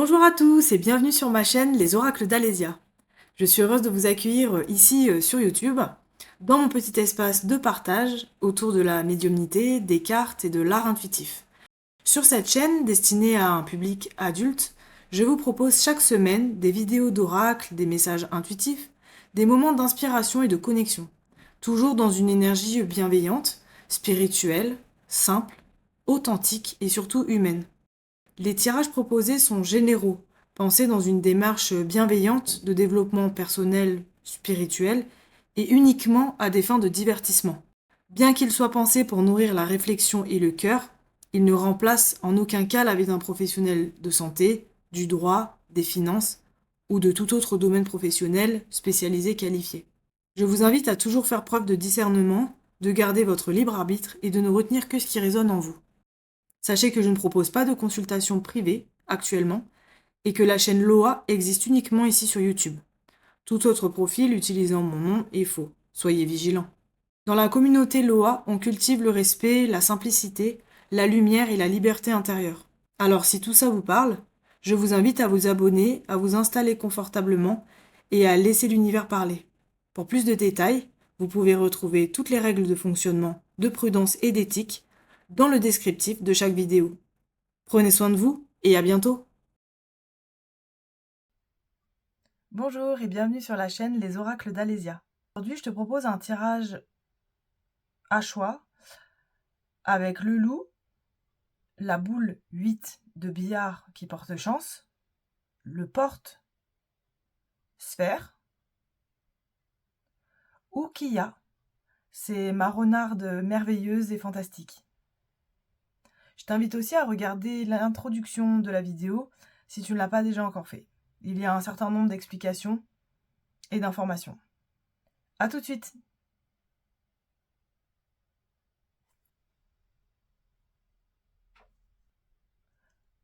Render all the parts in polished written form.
Bonjour à tous et bienvenue sur ma chaîne Les Oracles d'Alésia. Je suis heureuse de vous accueillir ici sur YouTube, dans mon petit espace de partage autour de la médiumnité, des cartes et de l'art intuitif. Sur cette chaîne, destinée à un public adulte, je vous propose chaque semaine des vidéos d'oracles, des messages intuitifs, des moments d'inspiration et de connexion, toujours dans une énergie bienveillante, spirituelle, simple, authentique et surtout humaine. Les tirages proposés sont généraux, pensés dans une démarche bienveillante de développement personnel, spirituel, et uniquement à des fins de divertissement. Bien qu'ils soient pensés pour nourrir la réflexion et le cœur, ils ne remplacent en aucun cas la vie d'un professionnel de santé, du droit, des finances ou de tout autre domaine professionnel spécialisé qualifié. Je vous invite à toujours faire preuve de discernement, de garder votre libre arbitre et de ne retenir que ce qui résonne en vous. Sachez que je ne propose pas de consultation privée actuellement et que la chaîne Loa existe uniquement ici sur YouTube. Tout autre profil utilisant mon nom est faux. Soyez vigilants. Dans la communauté Loa, on cultive le respect, la simplicité, la lumière et la liberté intérieure. Alors si tout ça vous parle, je vous invite à vous abonner, à vous installer confortablement et à laisser l'univers parler. Pour plus de détails, vous pouvez retrouver toutes les règles de fonctionnement, de prudence et d'éthique dans le descriptif de chaque vidéo. Prenez soin de vous et à bientôt. Bonjour et bienvenue sur la chaîne Les Oracles d'Alésia. Aujourd'hui, je te propose un tirage à choix avec le loup, la boule 8 de billard qui porte chance, le porte sphère ou Kia. C'est ma renarde merveilleuse et fantastique. Je t'invite aussi à regarder l'introduction de la vidéo si tu ne l'as pas déjà encore fait. Il y a un certain nombre d'explications et d'informations. A tout de suite.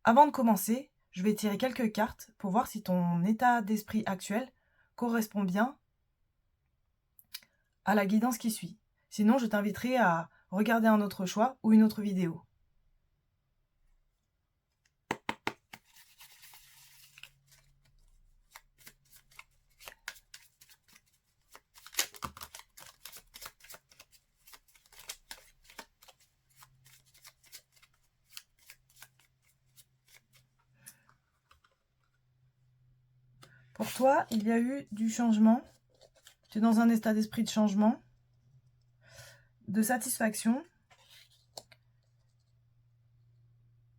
Avant de commencer, je vais tirer quelques cartes pour voir si ton état d'esprit actuel correspond bien à la guidance qui suit. Sinon, je t'inviterai à regarder un autre choix ou une autre vidéo. Pour toi, il y a eu du changement. Tu es dans un état d'esprit de changement, de satisfaction,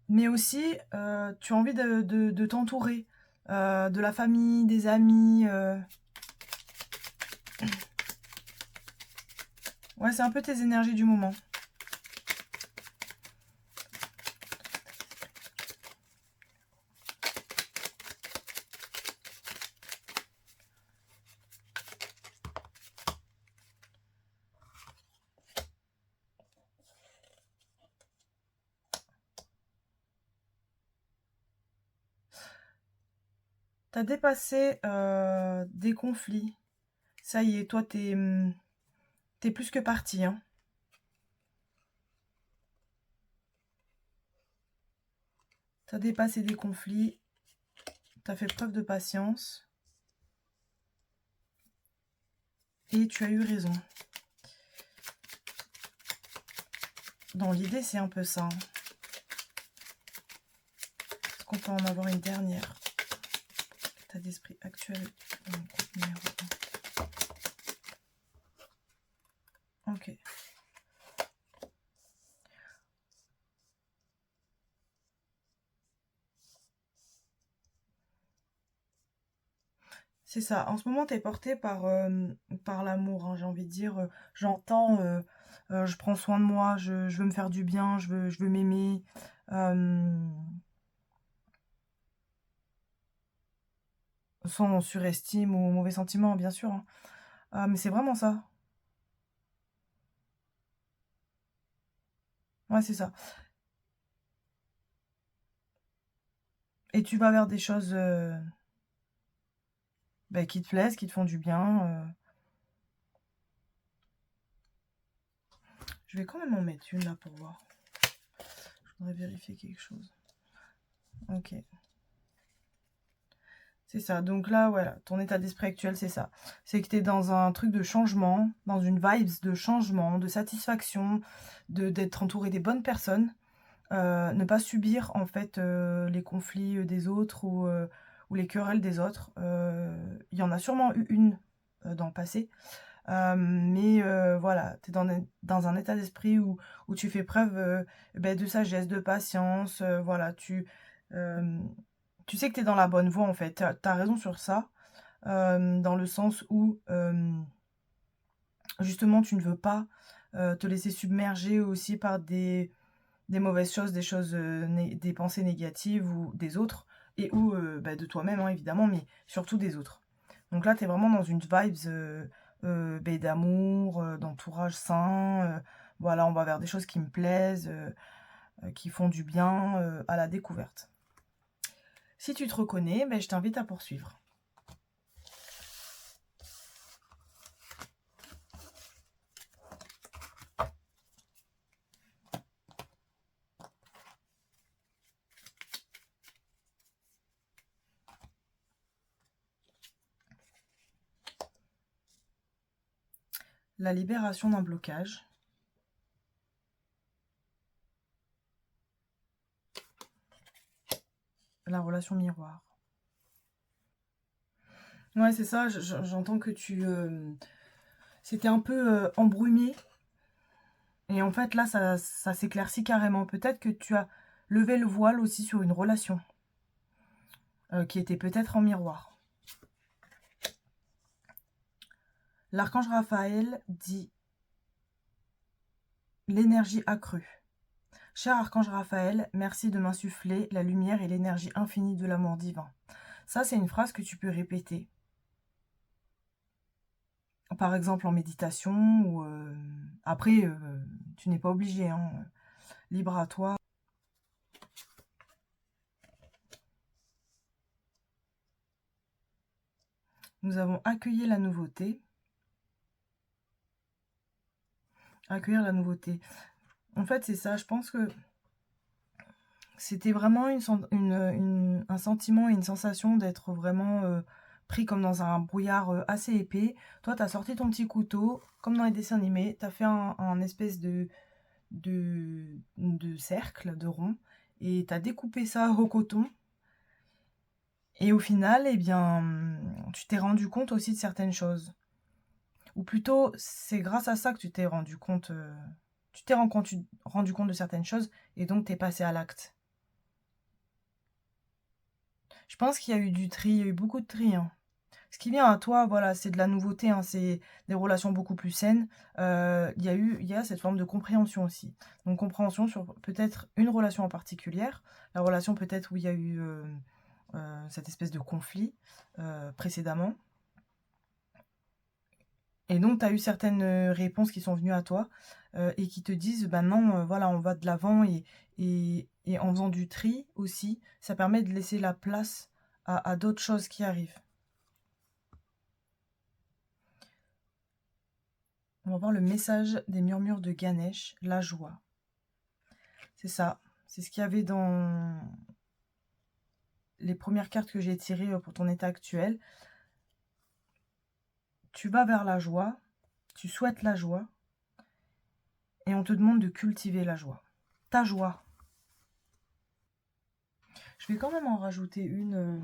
mais aussi tu as envie de t'entourer, de la famille, des amis. Ouais, c'est un peu tes énergies du moment. Tu as dépassé des conflits. Ça y est, toi, t'es plus que parti, hein. Tu as dépassé des conflits. Tu as fait preuve de patience. Et tu as eu raison. Dans l'idée, c'est un peu ça, hein. Est-ce qu'on peut en avoir une dernière? État d'esprit actuel. Numéro 1. Ok. C'est ça. En ce moment, tu es porté par l'amour, hein, j'ai envie de dire. J'entends, je prends soin de moi, je veux me faire du bien, je veux m'aimer. Sans surestime ou mauvais sentiment, bien sûr, hein. Mais c'est vraiment ça. Ouais, c'est ça. Et tu vas vers des choses bah, qui te plaisent, qui te font du bien. Je vais quand même en mettre une là pour voir. Je voudrais vérifier quelque chose. Ok. C'est ça. Donc là, voilà, ton état d'esprit actuel, c'est ça. C'est que tu es dans un truc de changement, dans une vibes de changement, de satisfaction, d'être entouré des bonnes personnes. Ne pas subir, en fait, les conflits des autres ou les querelles des autres. Il y en a sûrement eu une dans le passé. Mais voilà, tu es dans un état d'esprit où tu fais preuve de sagesse, de patience. Voilà, tu sais que tu es dans la bonne voie, en fait. Tu as raison sur ça, dans le sens où, justement, tu ne veux pas te laisser submerger aussi par des mauvaises choses, des pensées négatives ou des autres, ou de toi-même, hein, évidemment, mais surtout des autres. Donc là, tu es vraiment dans une vibes d'amour, d'entourage sain. Voilà, on va vers des choses qui me plaisent, qui font du bien à la découverte. Si tu te reconnais, je t'invite à poursuivre. La libération d'un blocage. La relation miroir. Ouais, c'est ça, j'entends que c'était un peu embrumé. Et en fait, là, ça s'éclaircit carrément. Peut-être que tu as levé le voile aussi sur une relation qui était peut-être en miroir. L'archange Raphaël dit l'énergie accrue. Cher archange Raphaël, merci de m'insuffler la lumière et l'énergie infinie de l'amour divin. Ça, c'est une phrase que tu peux répéter. Par exemple en méditation ou après, tu n'es pas obligé, hein, libre à toi. Nous avons accueilli la nouveauté. Accueillir la nouveauté. En fait, c'est ça. Je pense que c'était vraiment un sentiment et une sensation d'être vraiment pris comme dans un brouillard assez épais. Toi, tu as sorti ton petit couteau, comme dans les dessins animés. Tu as fait un espèce de cercle, de rond. Et tu as découpé ça au coton. Et au final, eh bien, tu t'es rendu compte aussi de certaines choses. Ou plutôt, c'est grâce à ça que tu t'es rendu compte. Tu t'es rendu compte de certaines choses et donc t'es passé à l'acte. Je pense qu'il y a eu du tri, il y a eu beaucoup de tri, hein. Ce qui vient à toi, voilà, c'est de la nouveauté, hein, c'est des relations beaucoup plus saines. Il y a cette forme de compréhension aussi. Donc compréhension sur peut-être une relation en particulière, la relation peut-être où il y a eu cette espèce de conflit précédemment. Et donc, tu as eu certaines réponses qui sont venues à toi et qui te disent, ben non, voilà, on va de l'avant et en faisant du tri aussi, ça permet de laisser la place à d'autres choses qui arrivent. On va voir le message des murmures de Ganesh, la joie. C'est ça, c'est ce qu'il y avait dans les premières cartes que j'ai tirées pour ton état actuel. Tu vas vers la joie, tu souhaites la joie, et on te demande de cultiver la joie. Ta joie. Je vais quand même en rajouter une.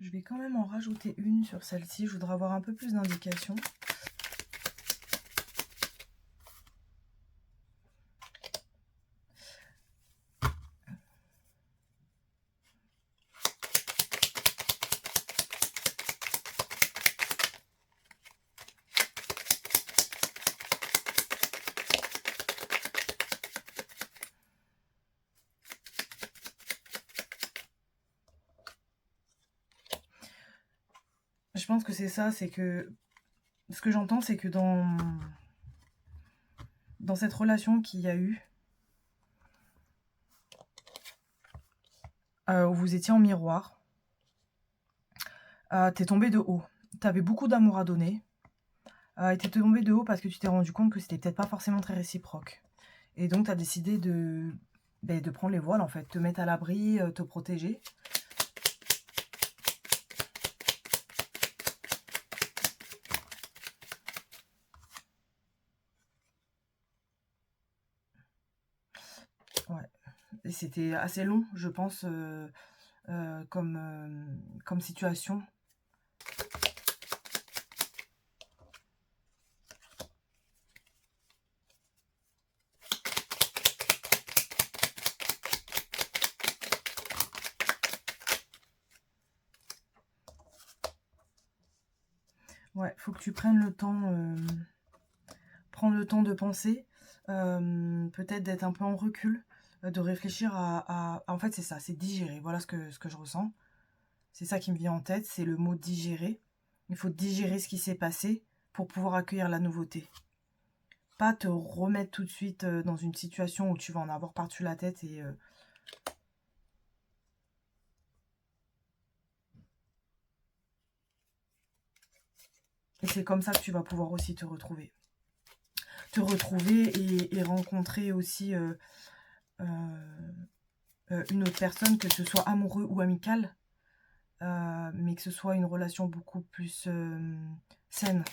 Je vais quand même en rajouter une sur celle-ci. Je voudrais avoir un peu plus d'indications. Je pense que c'est ça, c'est que ce que j'entends, c'est que dans cette relation qu'il y a eu, où vous étiez en miroir, t'es tombé de haut. T'avais beaucoup d'amour à donner, et t'es tombé de haut parce que tu t'es rendu compte que c'était peut-être pas forcément très réciproque. Et donc t'as décidé de prendre les voiles, en fait, te mettre à l'abri, te protéger. c'était assez long, je pense, comme situation. Ouais, faut que tu prennes le temps, prendre le temps de penser, peut-être d'être un peu en recul, de réfléchir en fait, c'est ça, c'est digérer. Voilà ce que je ressens. C'est ça qui me vient en tête, c'est le mot digérer. Il faut digérer ce qui s'est passé pour pouvoir accueillir la nouveauté. Pas te remettre tout de suite dans une situation où tu vas en avoir par-dessus la tête et c'est comme ça que tu vas pouvoir aussi te retrouver. Te retrouver et rencontrer aussi une autre personne, que ce soit amoureux ou amical, mais que ce soit une relation beaucoup plus saine.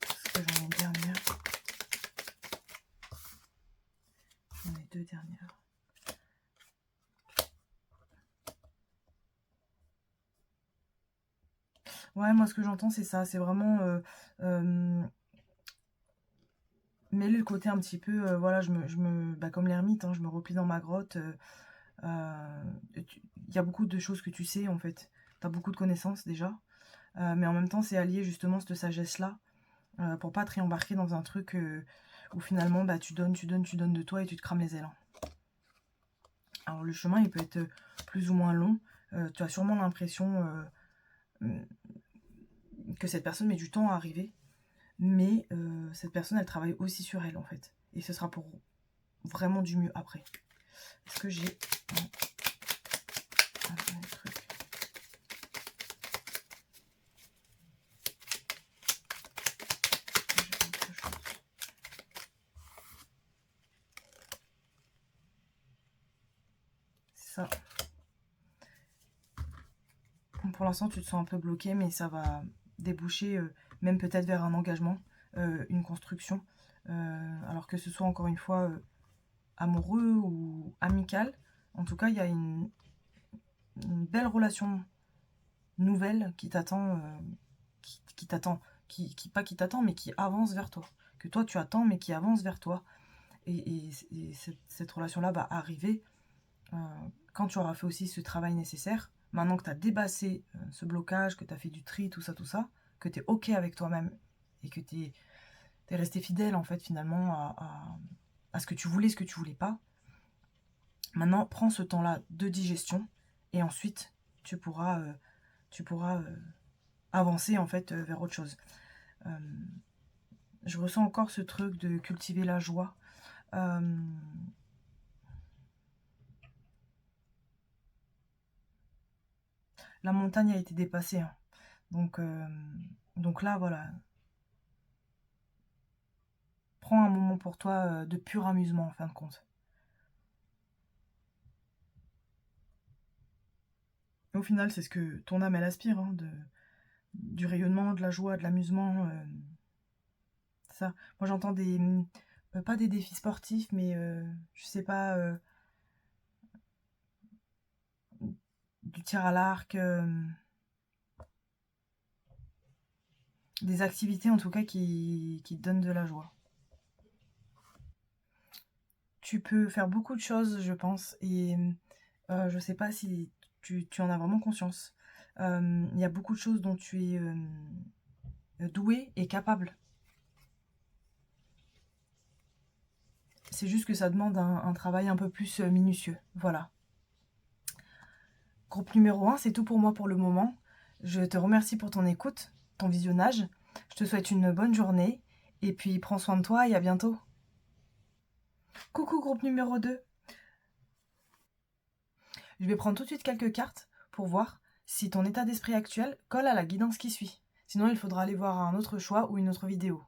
Parce que j'en ai une dernière. J'en ai deux dernières. Ouais, moi ce que j'entends c'est ça, c'est vraiment mêler le côté un petit peu, voilà, bah, comme l'ermite, hein, je me replie dans ma grotte. Il y a beaucoup de choses que tu sais en fait, tu as beaucoup de connaissances déjà, mais en même temps c'est allier justement cette sagesse-là, pour pas te réembarquer dans un truc où finalement bah, tu donnes de toi et tu te crames les ailes. Alors le chemin il peut être plus ou moins long, tu as sûrement l'impression que cette personne met du temps à arriver, mais cette personne elle travaille aussi sur elle en fait, et ce sera pour vraiment du mieux après. Est-ce que j'ai un truc? Ça. Pour l'instant, tu te sens un peu bloqué, mais ça va déboucher même peut-être vers un engagement, une construction. Alors que ce soit encore une fois amoureux ou amical, en tout cas, il y a une belle relation nouvelle qui t'attend, qui t'attend, pas qui t'attend, mais qui avance vers toi. Que toi, tu attends, mais qui avance vers toi. Et cette relation-là va arriver euh, quand tu auras fait aussi ce travail nécessaire. Maintenant que tu as dépassé ce blocage, que tu as fait du tri, tout ça, que tu es OK avec toi-même et que tu es resté fidèle en fait finalement à ce que tu voulais, ce que tu voulais pas. Maintenant, prends ce temps-là de digestion et ensuite tu pourras avancer en fait vers autre chose. Je ressens encore ce truc de cultiver la joie. La montagne a été dépassée, hein. Donc là, voilà. Prends un moment pour toi de pur amusement en fin de compte. Et au final, c'est ce que ton âme, elle aspire, hein, du rayonnement, de la joie, de l'amusement. Ça. Moi, j'entends pas des défis sportifs, mais je sais pas, du tir à l'arc, des activités en tout cas qui te donnent de la joie. Tu peux faire beaucoup de choses, je pense, et je sais pas si tu en as vraiment conscience. Il y a beaucoup de choses dont tu es doué et capable. C'est juste que ça demande un travail un peu plus minutieux. Voilà. Groupe numéro 1, c'est tout pour moi pour le moment. Je te remercie pour ton écoute, ton visionnage. Je te souhaite une bonne journée. Et puis prends soin de toi et à bientôt. Coucou groupe numéro 2. Je vais prendre tout de suite quelques cartes pour voir si ton état d'esprit actuel colle à la guidance qui suit. Sinon, il faudra aller voir un autre choix ou une autre vidéo.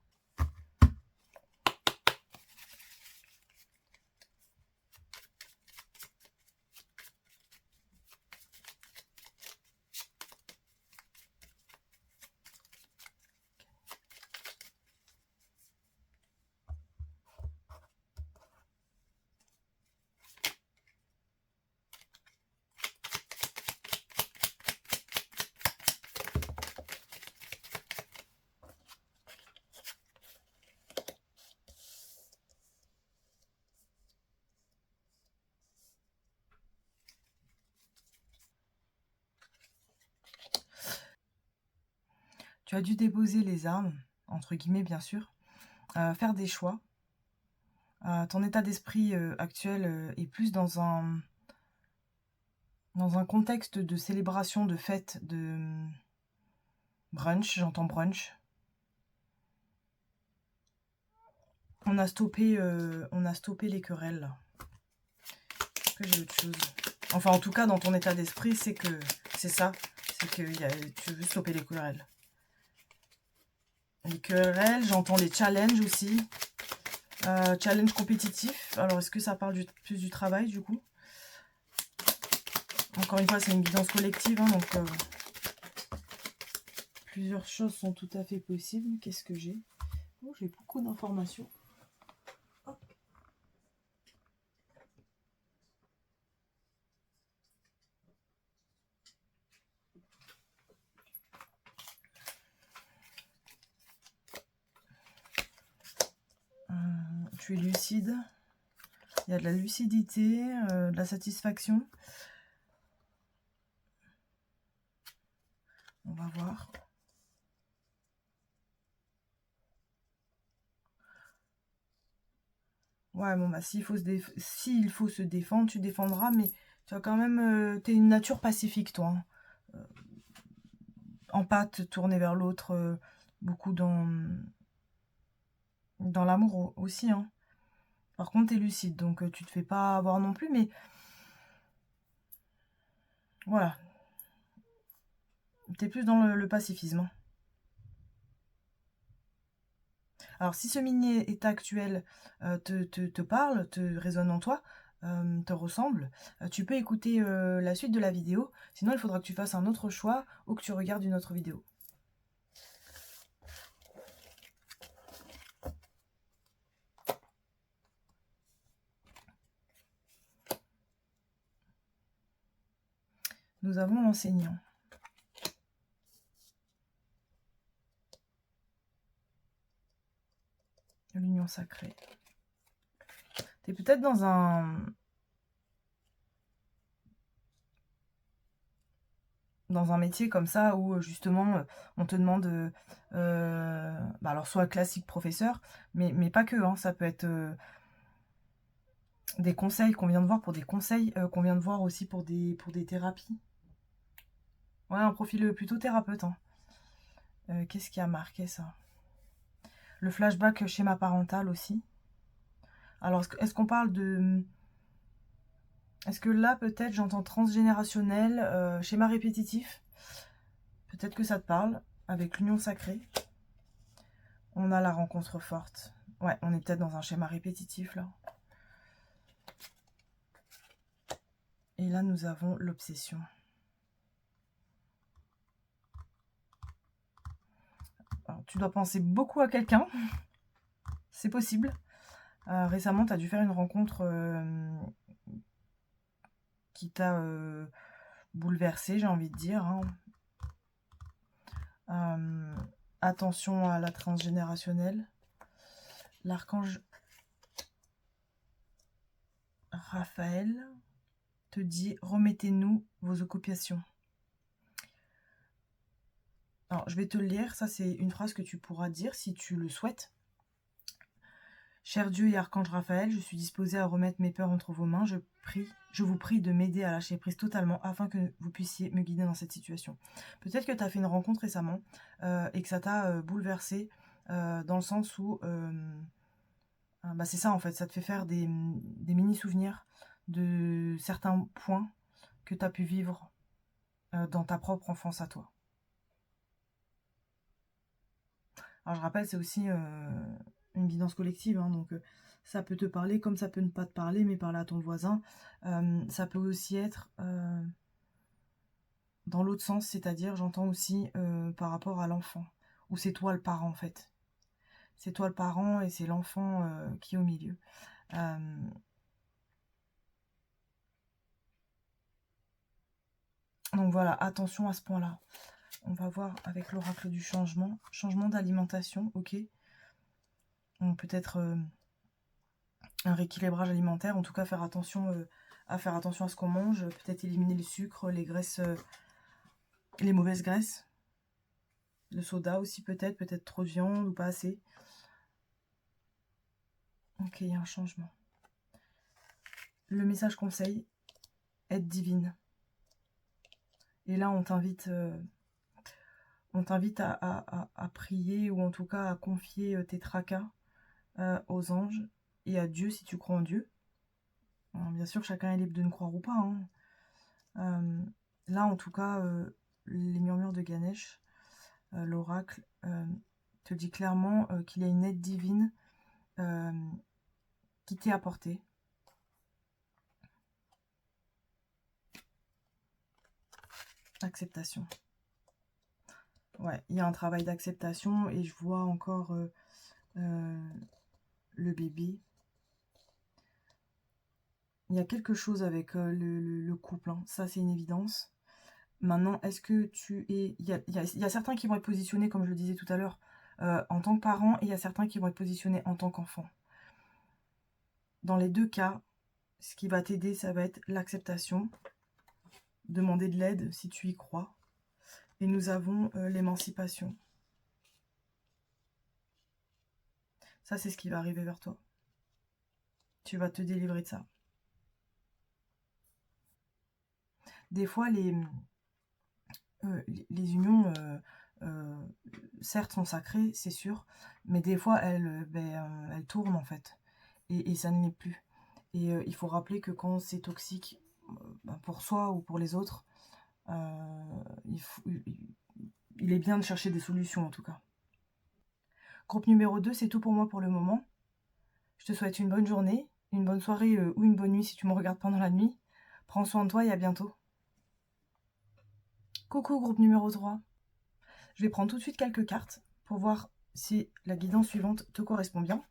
Tu as dû déposer les armes, entre guillemets bien sûr, faire des choix. Ton état d'esprit actuel est plus dans un contexte de célébration, de fête, de brunch, j'entends brunch. On a stoppé les querelles, là. Est-ce que j'ai autre chose? Enfin, en tout cas, dans ton état d'esprit, c'est que c'est ça. C'est que tu veux stopper les querelles. Les querelles, j'entends les challenges aussi. Challenge compétitif. Alors, est-ce que ça parle plus du travail, du coup? Encore une fois, c'est une guidance collective, hein, donc plusieurs choses sont tout à fait possibles. Qu'est-ce que j'ai? Oh, j'ai beaucoup d'informations. Tu es lucide. Il y a de la lucidité, de la satisfaction. On va voir. Ouais, bon, bah, s'il faut se défendre, tu défendras, mais tu as quand même... t'es une nature pacifique, toi. Hein. Empathe, tournée vers l'autre, beaucoup dans l'amour aussi. Hein. Par contre, t'es lucide, donc tu te fais pas avoir non plus, mais... Voilà. T'es plus dans le pacifisme. Hein. Alors, si ce mini état actuel te parle, te résonne en toi, te ressemble, tu peux écouter la suite de la vidéo. Sinon, il faudra que tu fasses un autre choix ou que tu regardes une autre vidéo. Nous avons l'enseignant. L'union sacrée. Tu es peut-être dans un métier comme ça où justement on te demande bah alors soit classique professeur, mais pas que, hein, ça peut être des conseils qu'on vient de voir, pour des conseils qu'on vient de voir aussi pour des thérapies. Ouais, un profil plutôt thérapeute. Hein. Qu'est-ce qui a marqué ça? Le flashback schéma parental aussi. Alors, est-ce qu'on parle de... Est-ce que là, peut-être, j'entends transgénérationnel, schéma répétitif? Peut-être que ça te parle, avec l'union sacrée. On a la rencontre forte. Ouais, on est peut-être dans un schéma répétitif, là. Et là, nous avons l'obsession. Alors, tu dois penser beaucoup à quelqu'un. C'est possible. Récemment, tu as dû faire une rencontre qui t'a bouleversé, j'ai envie de dire. Hein. Attention à la transgénérationnelle. L'archange Raphaël te dit: remettez-nous vos occupations. Alors, je vais te le lire. Ça, c'est une phrase que tu pourras dire si tu le souhaites. Cher Dieu et Archange Raphaël, je suis disposée à remettre mes peurs entre vos mains. Je vous prie de m'aider à lâcher prise totalement afin que vous puissiez me guider dans cette situation. Peut-être que tu as fait une rencontre récemment et que ça t'a bouleversé dans le sens où... bah c'est ça en fait, ça te fait faire des mini-souvenirs de certains points que tu as pu vivre dans ta propre enfance à toi. Alors je rappelle, c'est aussi une guidance collective, hein, donc ça peut te parler comme ça peut ne pas te parler, mais parler à ton voisin. Ça peut aussi être dans l'autre sens, c'est-à-dire j'entends aussi par rapport à l'enfant, où c'est toi le parent en fait. C'est toi le parent et c'est l'enfant qui est au milieu. Donc voilà, attention à ce point-là. On va voir avec l'oracle du changement. Changement d'alimentation, ok. Peut-être un rééquilibrage alimentaire. En tout cas, faire attention à ce qu'on mange. Peut-être éliminer le sucre, les graisses, les mauvaises graisses. Le soda aussi peut-être trop de viande ou pas assez. Ok, il y a un changement. Le message conseil, être divine. Et là, on t'invite à prier, ou en tout cas à confier tes tracas aux anges et à Dieu si tu crois en Dieu. Alors, bien sûr, chacun est libre de ne croire ou pas, hein. Là, en tout cas, les murmures de Ganesh, l'oracle, te dit clairement qu'il y a une aide divine qui t'est apportée. Acceptation. Ouais, il y a un travail d'acceptation et je vois encore le bébé. Il y a quelque chose avec le couple, hein. Ça c'est une évidence. Maintenant, est-ce que tu es... Il y a certains qui vont être positionnés, comme je le disais tout à l'heure, en tant que parents, et il y a certains qui vont être positionnés en tant qu'enfants. Dans les deux cas, ce qui va t'aider, ça va être l'acceptation, demander de l'aide si tu y crois. Et nous avons l'émancipation. Ça, c'est ce qui va arriver vers toi. Tu vas te délivrer de ça. Des fois, les unions, certes, sont sacrées, c'est sûr, mais des fois, elles tournent, en fait. Et ça ne l'est plus. Et il faut rappeler que quand c'est toxique, pour soi ou pour les autres, il est bien de chercher des solutions, en tout cas. Groupe numéro 2, c'est tout pour moi pour le moment. Je te souhaite une bonne journée, une bonne soirée ou une bonne nuit si tu me regardes pendant la nuit. Prends soin de toi et à bientôt. Coucou groupe numéro 3. Je vais prendre tout de suite quelques cartes pour voir si la guidance suivante te correspond bien.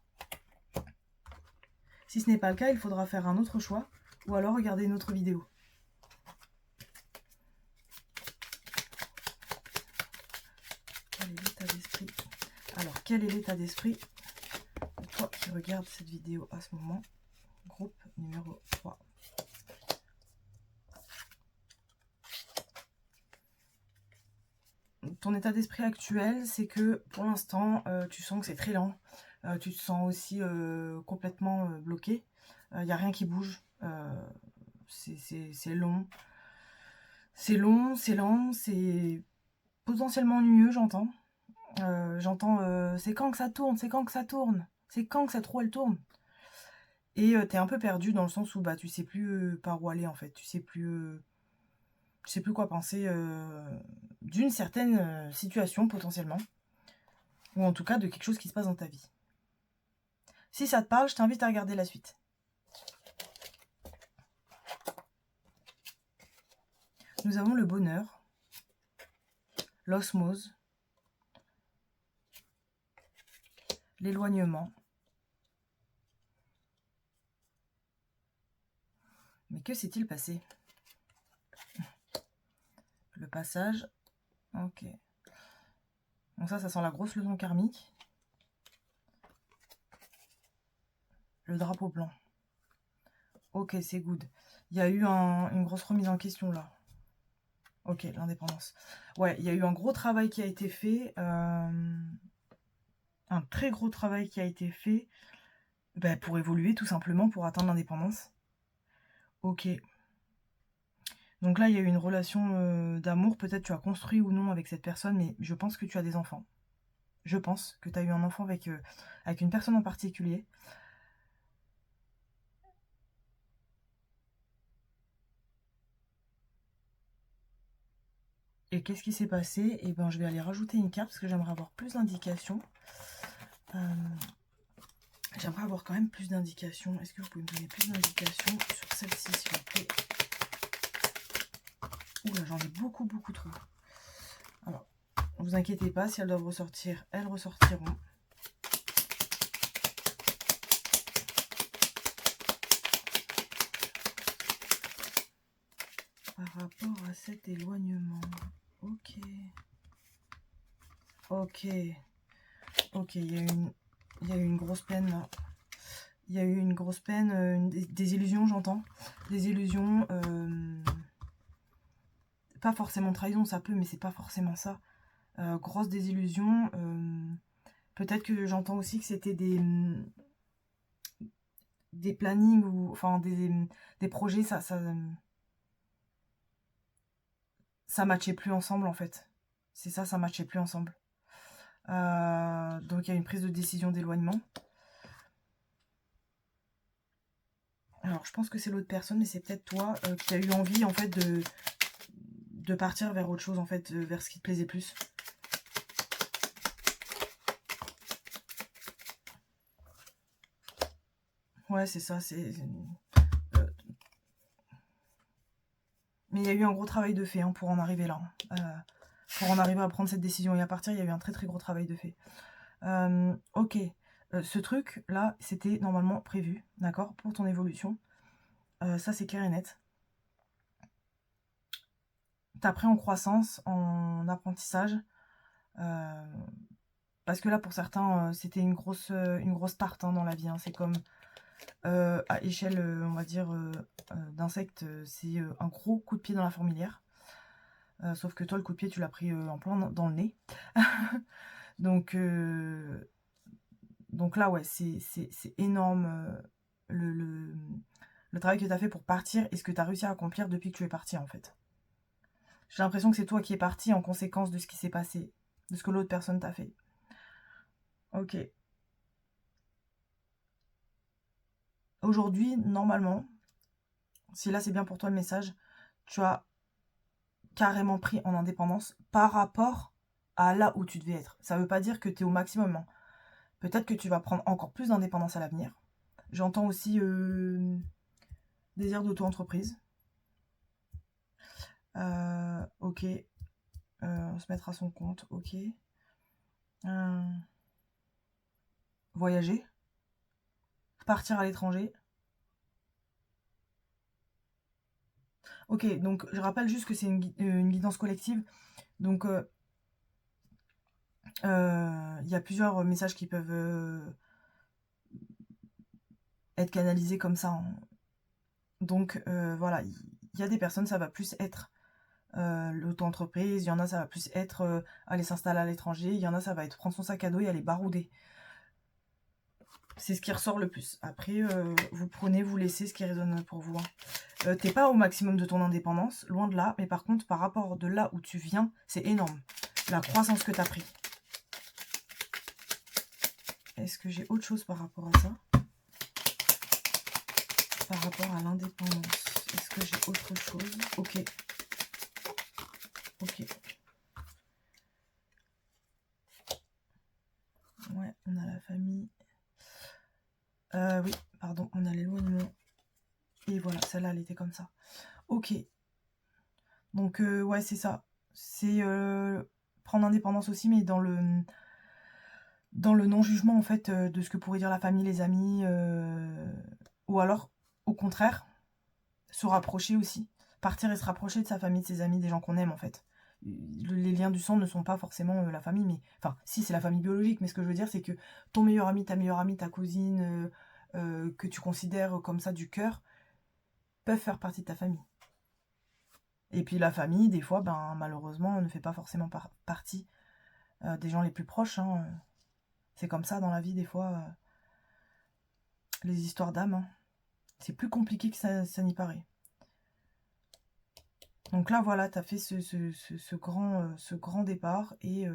Si ce n'est pas le cas, il faudra faire un autre choix ou alors regarder une autre vidéo. Quel est l'état d'esprit? Alors, quel est l'état d'esprit de toi qui regardes cette vidéo à ce moment? Groupe numéro 3. Ton état d'esprit actuel, c'est que pour l'instant, tu sens que c'est très lent. Tu te sens aussi complètement bloqué. Il n'y a rien qui bouge. C'est long. C'est long, c'est lent, c'est potentiellement ennuyeux, j'entends. J'entends c'est quand que ça tourne, c'est quand que ça tourne, c'est quand que cette roue elle tourne. Et t'es un peu perdu dans le sens où bah tu sais plus par où aller en fait. Tu sais plus quoi penser d'une certaine situation potentiellement. Ou en tout cas de quelque chose qui se passe dans ta vie. Si ça te parle, je t'invite à regarder la suite. Nous avons le bonheur, l'osmose, l'éloignement. Mais que s'est-il passé? Le passage. Ok. Donc ça sent la grosse leçon karmique. Le drapeau blanc. Ok, c'est good. Il y a eu une grosse remise en question là. Ok, l'indépendance. Ouais, il y a eu un gros travail qui a été fait. Un très gros travail qui a été fait pour évoluer tout simplement, pour atteindre l'indépendance. Ok. Donc là, il y a eu une relation d'amour. Peut-être tu as construit ou non avec cette personne, mais je pense que tu as des enfants. Je pense que tu as eu un enfant avec une personne en particulier. Et qu'est-ce qui s'est passé? Eh ben, je vais aller rajouter une carte parce que j'aimerais avoir plus d'indications. J'aimerais avoir quand même plus d'indications. Est-ce que vous pouvez me donner plus d'indications sur celle-ci, s'il vous plaît? Oula, j'en ai beaucoup trop. Alors, ne vous inquiétez pas, si elles doivent ressortir, elles ressortiront. Par rapport à cet éloignement. Ok. Ok. Ok, il y a eu une grosse peine là. Il y a eu une grosse peine, des illusions, j'entends. Des illusions, pas forcément trahison, ça peut, mais c'est pas forcément ça. Grosse désillusion. Peut-être que j'entends aussi que c'était des plannings ou enfin des projets, ça matchait plus ensemble en fait. C'est ça, ça matchait plus ensemble. Donc il y a une prise de décision d'éloignement. Alors je pense que c'est l'autre personne, mais c'est peut-être toi qui a eu envie en fait de partir vers autre chose en fait, vers ce qui te plaisait plus. Ouais, c'est ça, mais il y a eu un gros travail de fait hein, pour en arriver là. Pour en arriver à prendre cette décision et à partir, il y a eu un très très gros travail de fait. Ok, ce truc là, c'était normalement prévu, d'accord, pour ton évolution. Ça c'est clair et net. T'as pris en croissance, en apprentissage. Parce que là, pour certains, c'était une grosse tarte hein, dans la vie. Hein. C'est comme à échelle, on va dire, d'insectes, c'est un gros coup de pied dans la fourmilière. Sauf que toi, le coup de pied, tu l'as pris en plein dans le nez. donc, donc là, ouais, c'est énorme le travail que tu as fait pour partir et ce que tu as réussi à accomplir depuis que tu es parti, en fait. J'ai l'impression que c'est toi qui es parti en conséquence de ce qui s'est passé, de ce que l'autre personne t'a fait. Ok. Aujourd'hui, normalement, si là c'est bien pour toi le message, tu as carrément pris en indépendance par rapport à là où tu devais être. Ça ne veut pas dire que tu es au maximum. Hein. Peut-être que tu vas prendre encore plus d'indépendance à l'avenir. J'entends aussi désir d'auto-entreprise. Ok. Se mettre à son compte. Ok. Voyager. Partir à l'étranger. Ok, donc je rappelle juste que c'est une guidance collective. Donc il y a plusieurs messages qui peuvent être canalisés comme ça. Hein. Donc voilà, il y a des personnes, ça va plus être l'auto-entreprise, il y en a, ça va plus être aller s'installer à l'étranger, il y en a, ça va être prendre son sac à dos et aller barouder. C'est ce qui ressort le plus. Après, vous prenez, vous laissez ce qui résonne pour vous. Hein. T'es pas au maximum de ton indépendance, loin de là, mais par contre, par rapport de là où tu viens, c'est énorme. La croissance que t'as pris. Est-ce que j'ai autre chose par rapport à ça? Par rapport à l'indépendance. Est-ce que j'ai autre chose? Ok. Ok. Ouais, on a la famille. Oui, pardon, on a l'éloignement. Et voilà, celle-là, elle était comme ça. Ok. Donc, ouais, c'est ça. C'est prendre indépendance aussi, mais dans le non-jugement, en fait, de ce que pourrait dire la famille, les amis. Ou alors, au contraire, se rapprocher aussi. Partir et se rapprocher de sa famille, de ses amis, des gens qu'on aime, en fait. Les liens du sang ne sont pas forcément la famille, mais... Enfin, si, c'est la famille biologique, mais ce que je veux dire, c'est que ton meilleur ami, ta meilleure amie, ta cousine, que tu considères comme ça du cœur, peuvent faire partie de ta famille. Et puis la famille, des fois, ben, malheureusement, ne fait pas forcément partie des gens les plus proches. Hein. C'est comme ça dans la vie, des fois, les histoires d'âme. Hein. C'est plus compliqué que ça n'y paraît. Donc là, voilà, tu as fait ce grand départ et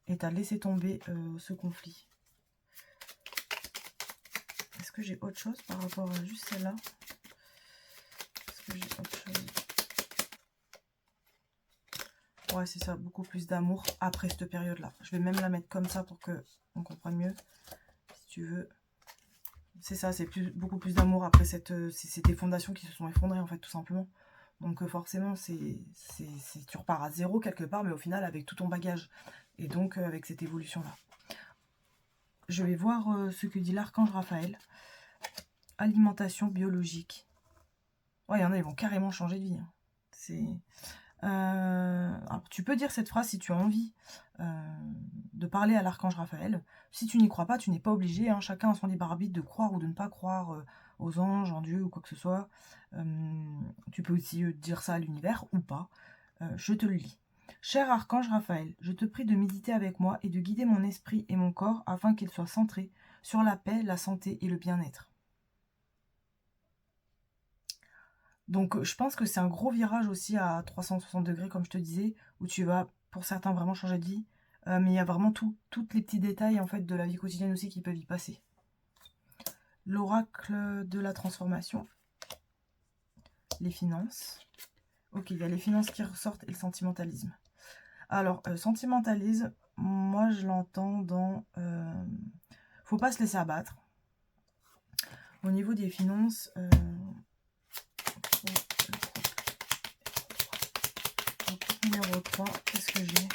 tu as laissé tomber ce conflit. Est-ce que j'ai autre chose par rapport à juste celle-là? Est-ce que j'ai autre chose? Ouais, c'est ça, beaucoup plus d'amour après cette période-là. Je vais même la mettre comme ça pour qu'on comprenne mieux, si tu veux. C'est ça, c'est beaucoup plus d'amour après tes fondations qui se sont effondrées, en fait, tout simplement. Donc forcément, tu repars à zéro quelque part, mais au final, avec tout ton bagage. Et donc, avec cette évolution-là. Je vais voir ce que dit l'archange Raphaël. Alimentation biologique. Ouais, il y en a, ils vont carrément changer de vie. Hein. C'est... alors, tu peux dire cette phrase si tu as envie de parler à l'archange Raphaël. Si tu n'y crois pas, tu n'es pas obligé. Hein, chacun a son libre arbitre de croire ou de ne pas croire aux anges, en Dieu ou quoi que ce soit. Tu peux aussi dire ça à l'univers ou pas. Je te le lis. Cher archange Raphaël, je te prie de méditer avec moi et de guider mon esprit et mon corps afin qu'ils soient centrés sur la paix, la santé et le bien-être. Donc je pense que c'est un gros virage aussi à 360 degrés, comme je te disais, où tu vas, pour certains, vraiment changer de vie. Mais il y a vraiment tous les petits détails en fait de la vie quotidienne aussi qui peuvent y passer. L'oracle de la transformation. Les finances. Ok, il y a les finances qui ressortent et le sentimentalisme. Alors, sentimentalisme, moi je l'entends dans... faut pas se laisser abattre. Au niveau des finances... numéro 3, qu'est-ce que j'ai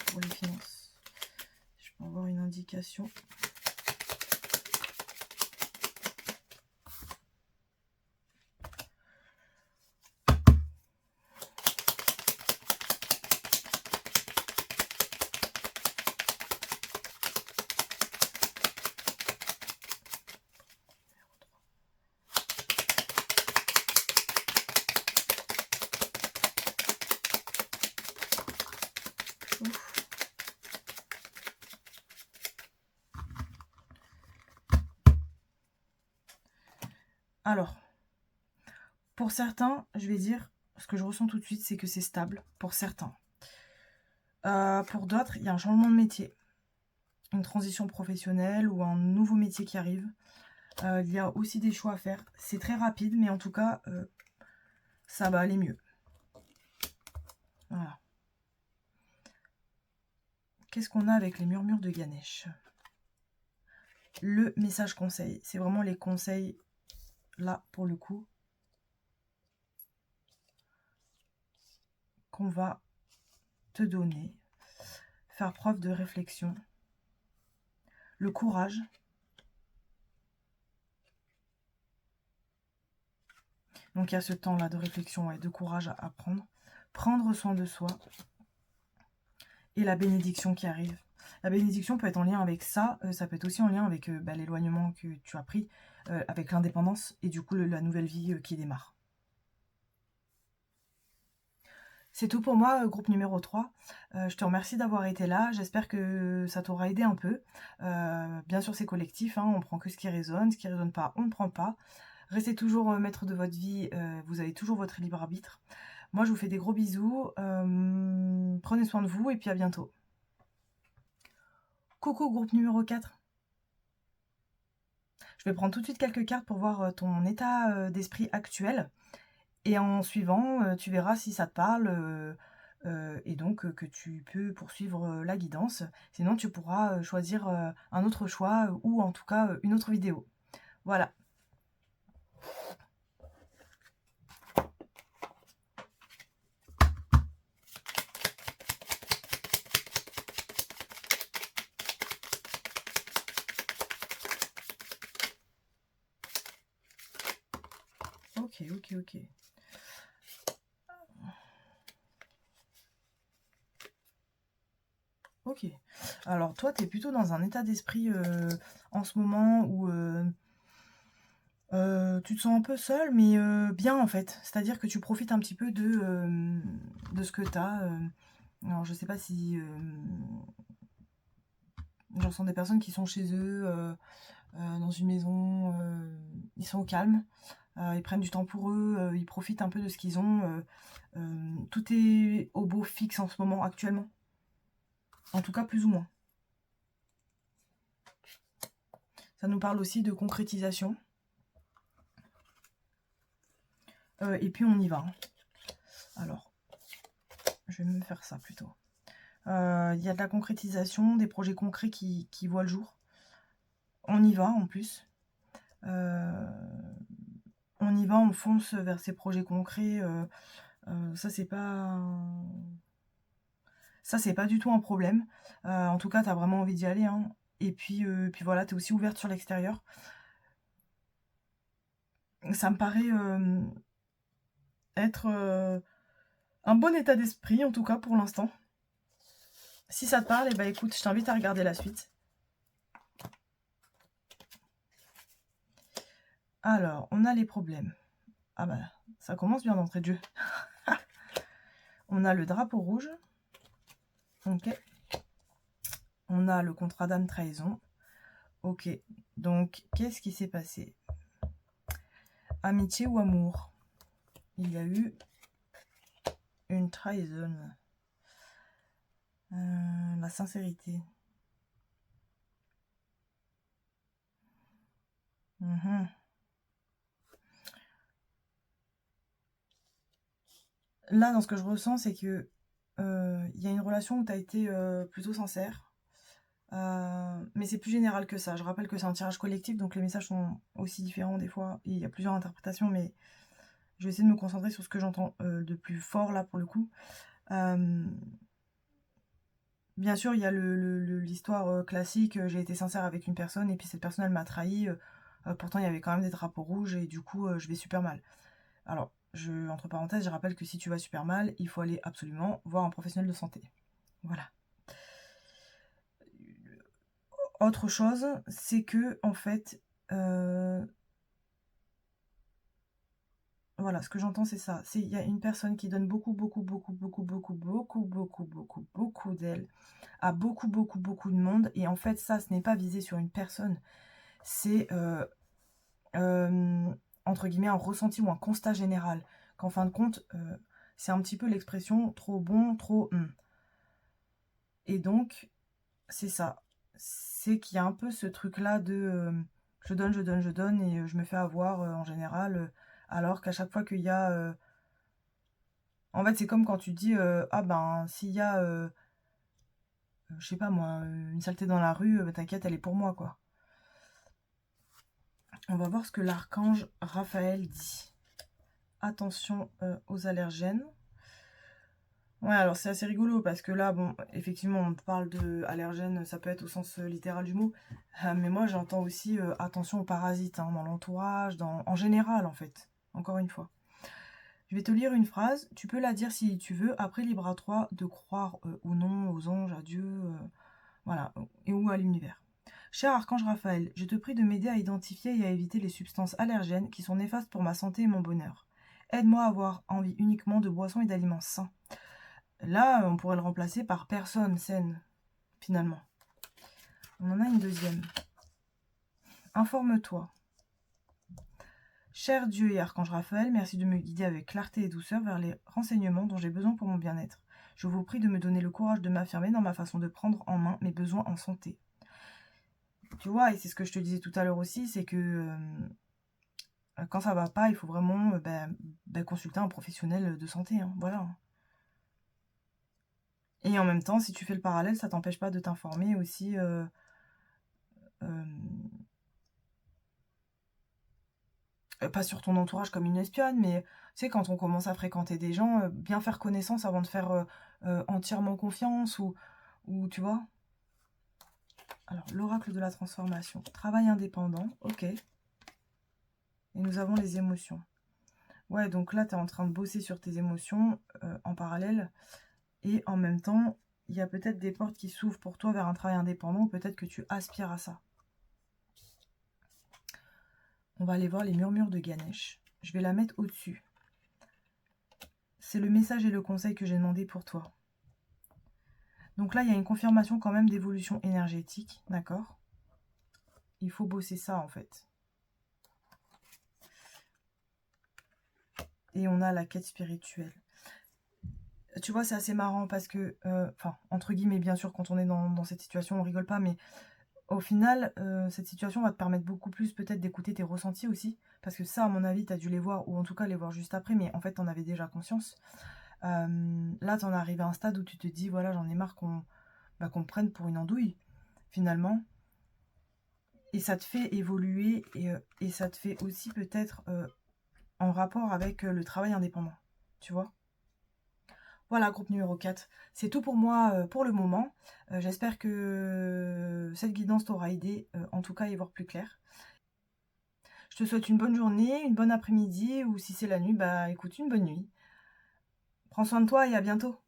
pour les finances? Je peux avoir une indication. Alors, pour certains, je vais dire, ce que je ressens tout de suite, c'est que c'est stable, pour certains. Pour d'autres, il y a un changement de métier, une transition professionnelle ou un nouveau métier qui arrive. Il y a aussi des choix à faire. C'est très rapide, mais en tout cas, ça va aller mieux. Voilà. Qu'est-ce qu'on a avec les murmures de Ganesh? Le message conseil, c'est vraiment les conseils, là, pour le coup, qu'on va te donner. Faire preuve de réflexion. Le courage. Donc il y a ce temps-là de réflexion et de courage à prendre. Prendre soin de soi. Et la bénédiction qui arrive. La bénédiction peut être en lien avec ça. Ça peut être aussi en lien avec l'éloignement que tu as pris. Avec l'indépendance et du coup la nouvelle vie qui démarre. C'est tout pour moi, groupe numéro 3. Je te remercie d'avoir été là. J'espère que ça t'aura aidé un peu. Bien sûr, c'est collectif. Hein, on prend que ce qui résonne. Ce qui ne résonne pas, on ne prend pas. Restez toujours maître de votre vie. Vous avez toujours votre libre arbitre. Moi, je vous fais des gros bisous. Prenez soin de vous et puis à bientôt. Coucou, groupe numéro 4. Je vais prendre tout de suite quelques cartes pour voir ton état d'esprit actuel. Et en suivant, tu verras si ça te parle et donc que tu peux poursuivre la guidance. Sinon, tu pourras choisir un autre choix ou en tout cas une autre vidéo. Voilà. Ok. Ok. Alors, toi, tu es plutôt dans un état d'esprit en ce moment où tu te sens un peu seul, mais bien en fait. C'est-à-dire que tu profites un petit peu de ce que tu as. Alors, je sais pas si... j'en sens des personnes qui sont chez eux, dans une maison, ils sont au calme. Ils prennent du temps pour eux, ils profitent un peu de ce qu'ils ont. Tout est au beau fixe en ce moment, actuellement. En tout cas, plus ou moins. Ça nous parle aussi de concrétisation. Et puis, on y va. Alors, je vais me faire ça plutôt. Il y a de la concrétisation, des projets concrets qui voient le jour. On y va, en plus. On y va, on fonce vers ces projets concrets. Ça, c'est pas... Ça, c'est pas du tout un problème. En tout cas, tu as vraiment envie d'y aller. Hein. Et puis voilà, tu es aussi ouverte sur l'extérieur. Ça me paraît être un bon état d'esprit, en tout cas, pour l'instant. Si ça te parle, eh ben, écoute, je t'invite à regarder la suite. Alors, on a les problèmes. Ah bah, ça commence bien d'entrée de jeu. On a le drapeau rouge. Ok. On a le contrat d'âme trahison. Ok. Donc, qu'est-ce qui s'est passé? Amitié ou amour? Il y a eu une trahison. La sincérité. Là, dans ce que je ressens, c'est que il y a une relation où tu as été plutôt sincère. Mais c'est plus général que ça. Je rappelle que c'est un tirage collectif, donc les messages sont aussi différents des fois. Il y a plusieurs interprétations, mais je vais essayer de me concentrer sur ce que j'entends de plus fort là pour le coup. Bien sûr, il y a l'histoire classique, j'ai été sincère avec une personne et puis cette personne elle m'a trahi. Pourtant, il y avait quand même des drapeaux rouges et du coup, je vais super mal. Alors, entre parenthèses, je rappelle que si tu vas super mal, il faut aller absolument voir un professionnel de santé. Voilà. Autre chose, c'est que, en fait, voilà, ce que j'entends, c'est ça. Il y a une personne qui donne beaucoup, beaucoup, beaucoup, beaucoup, beaucoup, beaucoup, beaucoup, beaucoup, beaucoup d'elle à beaucoup, beaucoup, beaucoup de monde. Et en fait, ça, ce n'est pas visé sur une personne. C'est, entre guillemets, un ressenti ou un constat général. Qu'en fin de compte, c'est un petit peu l'expression trop bon, trop... Et donc, c'est ça. C'est qu'il y a un peu ce truc-là de je donne, je donne, je donne et je me fais avoir en général. Alors qu'à chaque fois qu'il y a... En fait, c'est comme quand tu dis ah ben, s'il y a, je sais pas moi, une saleté dans la rue, t'inquiète, elle est pour moi, quoi. On va voir ce que l'archange Raphaël dit. Attention aux allergènes. Ouais, alors c'est assez rigolo parce que là, bon, effectivement, on parle de allergènes, ça peut être au sens littéral du mot, mais moi j'entends aussi attention aux parasites hein, dans l'entourage, en général en fait, encore une fois. Je vais te lire une phrase, tu peux la dire si tu veux, après libre à toi de croire ou non aux anges, à Dieu, voilà, et ou à l'univers. Cher Archange Raphaël, je te prie de m'aider à identifier et à éviter les substances allergènes qui sont néfastes pour ma santé et mon bonheur. Aide-moi à avoir envie uniquement de boissons et d'aliments sains. Là, on pourrait le remplacer par personne saine, finalement. On en a une deuxième. Informe-toi. Cher Dieu et Archange Raphaël, merci de me guider avec clarté et douceur vers les renseignements dont j'ai besoin pour mon bien-être. Je vous prie de me donner le courage de m'affirmer dans ma façon de prendre en main mes besoins en santé. Tu vois, et c'est ce que je te disais tout à l'heure aussi, c'est que quand ça va pas, il faut vraiment consulter un professionnel de santé. Hein, voilà. Et en même temps, si tu fais le parallèle, ça t'empêche pas de t'informer aussi pas sur ton entourage comme une espionne, mais tu sais, quand on commence à fréquenter des gens, bien faire connaissance avant de faire entièrement confiance, ou tu vois. Alors, l'oracle de la transformation. Travail indépendant, ok. Et nous avons les émotions. Ouais, donc là, tu es en train de bosser sur tes émotions en parallèle. Et en même temps, il y a peut-être des portes qui s'ouvrent pour toi vers un travail indépendant, ou peut-être que tu aspires à ça. On va aller voir les murmures de Ganesh. Je vais la mettre au-dessus. C'est le message et le conseil que j'ai demandé pour toi. Donc là, il y a une confirmation quand même d'évolution énergétique, d'accord? Il faut bosser ça, en fait. Et on a la quête spirituelle. Tu vois, c'est assez marrant parce que, enfin, entre guillemets, bien sûr, quand on est dans cette situation, on rigole pas, mais au final, cette situation va te permettre beaucoup plus peut-être d'écouter tes ressentis aussi, parce que ça, à mon avis, tu as dû les voir, ou en tout cas les voir juste après, mais en fait, tu en avais déjà conscience. Là, tu en es arrivé à un stade où tu te dis, voilà, j'en ai marre qu'on me prenne pour une andouille, finalement. Et ça te fait évoluer, et ça te fait aussi peut-être en rapport avec le travail indépendant, tu vois. Voilà, groupe numéro 4. C'est tout pour moi pour le moment. J'espère que cette guidance t'aura aidé, en tout cas, à y voir plus clair. Je te souhaite une bonne journée, une bonne après-midi, ou si c'est la nuit, bah écoute, une bonne nuit. Prends soin de toi et à bientôt.